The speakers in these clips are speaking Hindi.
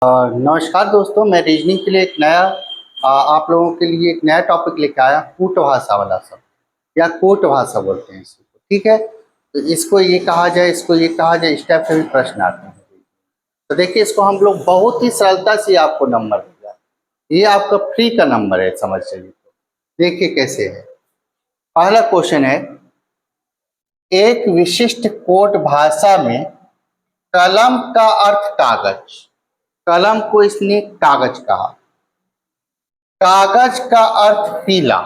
नमस्कार दोस्तों, मैं रीजनिंग के लिए एक नया आप लोगों के लिए एक नया टॉपिक लेकर आया। कूट भाषा वाला सब या कोट भाषा बोलते हैं इसको। ठीक है, तो इसको ये कहा जाए, इसको ये कहा जाए, इस टाइप से भी प्रश्न आते हैं। तो देखिए, इसको हम लोग बहुत ही सरलता से आपको नंबर देगा। ये आपका फ्री का नंबर है, समझ चलिए। तो देखिए कैसे है। पहला क्वेश्चन है, एक विशिष्ट कोट भाषा में कलम का अर्थ कागज। कलम को इसने कागज कहा। कागज का अर्थ पीला।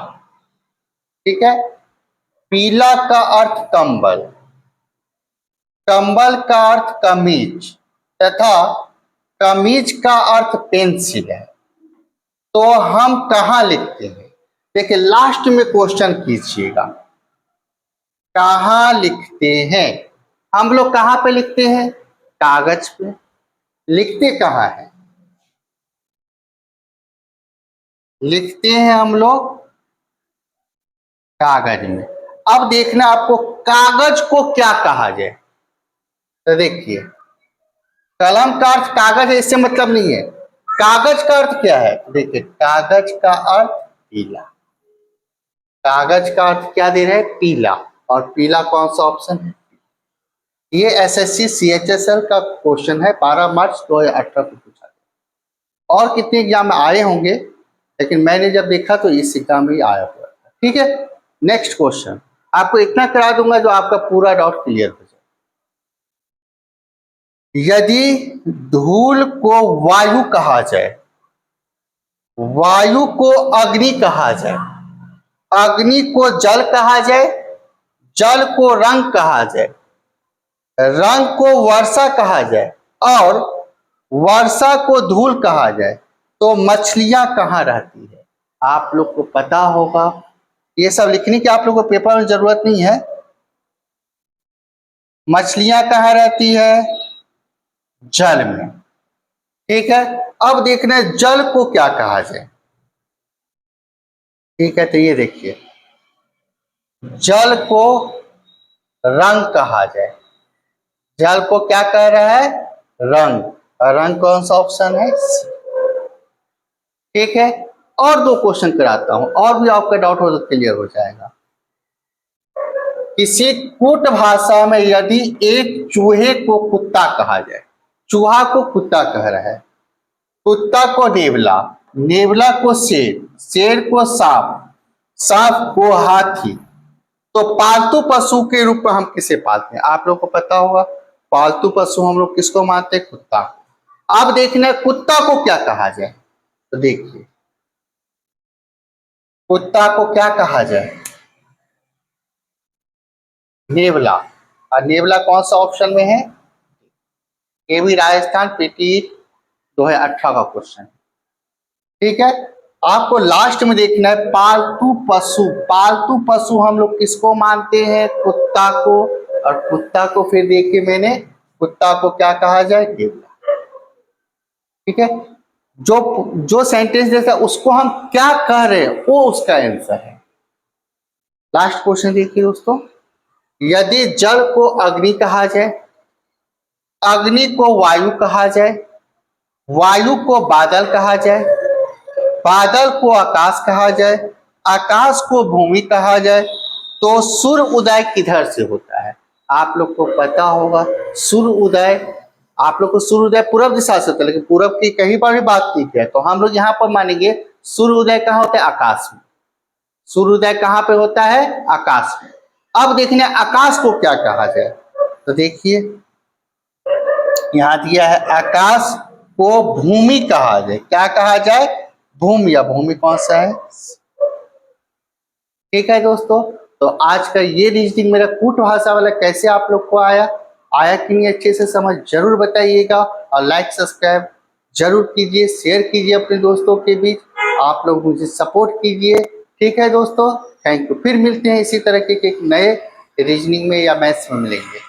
ठीक है, पीला का अर्थ कंबल। कंबल का अर्थ कमीज तथा कमीज का अर्थ पेंसिल है। तो हम कहाँ लिखते हैं? देखिए, लास्ट में क्वेश्चन कीजिएगा, कहाँ लिखते हैं? हम लोग कहाँ पे लिखते हैं? कागज पे। लिखते कहाँ है? लिखते हैं हम लोग कागज में। अब देखना आपको कागज को क्या कहा जाए। तो देखिए, कलम का अर्थ कागज है, इससे मतलब नहीं है। कागज का अर्थ क्या है? देखिए, कागज का अर्थ पीला। कागज का अर्थ क्या दे रहे हैं? पीला। और पीला कौन सा ऑप्शन है? ये एसएससी सीएचएसएल का क्वेश्चन है, 12 मार्च 2018 को पूछा गया। और कितने एग्जाम में आए होंगे, लेकिन मैंने जब देखा तो इस एग्जाम में आया हुआ था। ठीक है, नेक्स्ट क्वेश्चन आपको इतना करा दूंगा जो आपका पूरा डाउट क्लियर हो जाए। यदि धूल को वायु कहा जाए, वायु को अग्नि कहा जाए, अग्नि को जल कहा जाए, जल को रंग कहा जाए, रंग को वर्षा कहा जाए और वर्षा को धूल कहा जाए, तो मछलियां कहाँ रहती है? आप लोग को पता होगा। ये सब लिखने की आप लोग को पेपर में जरूरत नहीं है। मछलियां कहाँ रहती है? जल में। ठीक है, अब देखना है जल को क्या कहा जाए। ठीक है, तो ये देखिए, जल को रंग कहा जाए। जल को क्या कह रहा है? रंग। रंग कौन सा ऑप्शन है? ठीक है, और दो क्वेश्चन कराता हूं, और भी आपका डाउट हो तो क्लियर हो जाएगा। किसी कूट भाषा में यदि एक चूहे को कुत्ता कहा जाए, चूहा को कुत्ता कह रहा है, कुत्ता को नेवला, नेवला को शेर, शेर को सांप, सांप को हाथी, तो पालतू पशु के रूप में हम किसे पालते हैं? आप लोग को पता होगा, पालतू पशु हम लोग किसको मानते हैं? कुत्ता। अब देखना है कुत्ता को क्या कहा जाए। तो देखिए, कुत्ता को क्या कहा जाए? नेवला। और नेवला कौन सा ऑप्शन में है? ये भी राजस्थान पीटी 2018 का क्वेश्चन। ठीक है, आपको लास्ट में देखना है पालतू पशु। पालतू पशु हम लोग किसको मानते हैं? कुत्ता को। और कुत्ता को फिर देखिए मैंने, कुत्ता को क्या कहा जाए? नेवला। ठीक है, जो जो सेंटेंस जैसा उसको हम क्या कह रहे हैं वो उसका आंसर है। लास्ट क्वेश्चन देखिए दोस्तों, यदि जल को अग्नि कहा जाए, अग्नि को वायु कहा जाए, वायु को बादल कहा जाए, बादल को आकाश कहा जाए, आकाश को भूमि कहा जाए, तो सूर्य उदय किधर से होता है? आप लोग को पता होगा, सूर्य उदय, आप लोग को सूर्य उदय पूर्व दिशा से होता है, लेकिन पूर्व की कहीं पर भी बात की है, तो हम लोग यहाँ पर मानेंगे सूर्य उदय कहाँ होता है? आकाश में। सूर्य उदय कहाँ पे होता है? आकाश में। अब देखने आकाश को क्या कहा जाए। तो देखिए, यहाँ दिया है आकाश को भूमि कहा जाए। क्या कहा जाए? भूमि। या भूमि कौन सा है? ठीक है दोस्तों, तो आज का ये रीजनिंग मेरा कूट भाषा वाला कैसे आप लोग को आया कि नहीं, अच्छे से समझ जरूर बताइएगा। और लाइक सब्सक्राइब जरूर कीजिए, शेयर कीजिए अपने दोस्तों के बीच। आप लोग मुझे सपोर्ट कीजिए। ठीक है दोस्तों, थैंक यू। फिर मिलते हैं इसी तरह के एक नए रीजनिंग में या मैथ्स में मिलेंगे।